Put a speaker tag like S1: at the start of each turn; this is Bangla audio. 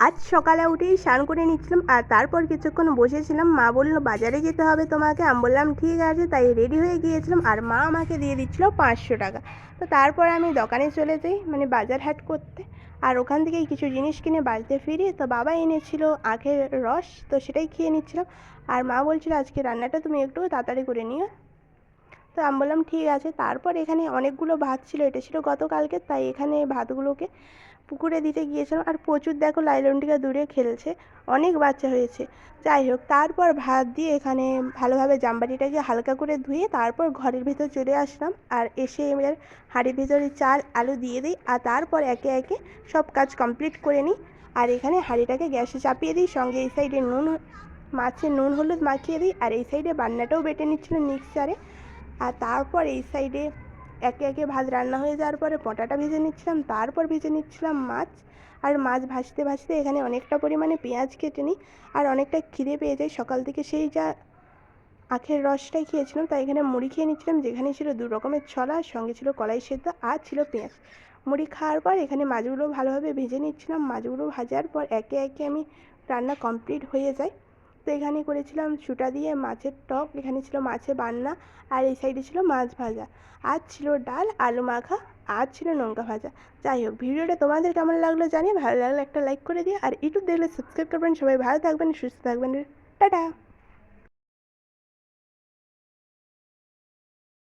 S1: আজ সকালে উঠেই স্নান করে নিচ্ছিলাম আর তারপর কিছুক্ষণ বসেছিলাম। মা বলল বাজারে যেতে হবে তোমাকে। আমি বললাম ঠিক আছে, তাই রেডি হয়ে গিয়েছিলাম আর মা আমাকে দিয়ে দিচ্ছিল 500 টাকা। তো তারপর আমি দোকানে চলে যাই, মানে বাজার হাট করতে। আর ওখান থেকেই কিছু জিনিস কিনে বাড়িতে ফিরি। তো বাবা এনেছিল আখের রস, তো সেটাই খেয়ে নিচ্ছিলাম। আর মা বলছিল আজকে রান্নাটা তুমি একটু তাড়াতাড়ি করে নিও। তো আমি বললাম ঠিক আছে। তারপর এখানে অনেকগুলো ভাত ছিল, এটা ছিল গতকালকে, তাই এখানে ভাতগুলোকে পুকুরে দিতে গিয়েছিলাম। আর প্রচুর দেখো লাইলনটিকা দূরে খেলছে, অনেক বাচ্চা হয়েছে। যাই হোক, তারপর ভাত দিয়ে এখানে ভালোভাবে জামবাটিটাকে হালকা করে ধুয়ে তারপর ঘরের ভিতর চলে আসলাম। আর এসে এবার হাঁড়ির ভিতরে চাল আলু দিয়ে দিই আর তারপর একে একে সব কাজ কমপ্লিট করে নিই। আর এখানে হাঁড়িটাকে গ্যাসে চাপিয়ে দিই, সঙ্গে এই সাইডে মাছের নুন হলুদ মাখিয়ে দিই। আর এই সাইডে বান্নাটাও বেটে নিচ্ছিলাম মিক্সচারে। আর তারপর এই সাইডে একে একে ভাত রান্না হয়ে যাওয়ার পরে পটাটা ভেজে নিচ্ছিলাম, তারপর ভেজে নিচ্ছিলাম মাছ। আর মাছ ভাজতে ভাজতে এখানে অনেকটা পরিমাণে পেঁয়াজ কেটে নিই। আর অনেকটা খিদে পেয়ে যায়, সকাল থেকে সেই যা আখের রসটাই খেয়েছিলাম, তাই এখানে মুড়ি খেয়ে নিচ্ছিলাম, যেখানে ছিল 2 রকমের ছলা, সঙ্গে ছিল কলাই সেদ্ধ আর ছিল পেঁয়াজ। মুড়ি খাওয়ার পর এখানে মাছগুলো ভালোভাবে ভেজে নিচ্ছিলাম। মাছগুলো ভাজার পর একে একে আমি রান্না কমপ্লিট হয়ে যায়। তো এখানে করেছিলাম সুটা দিয়ে মাছের টক, এখানে ছিল মাছে বান্না, আর এই সাইডে ছিল মাছ ভাজা, আর ছিল ডাল আলু মাখা, আর ছিল লঙ্কা ভাজা। যাই হোক, ভিডিওটা তোমাদের কেমন লাগলো জানি, ভালো লাগলে একটা লাইক করে দিও আর ইউটিউব দেখলে সাবস্ক্রাইব করবেন। সবাই ভালো থাকবেন, সুস্থ থাকবেন, টাটা।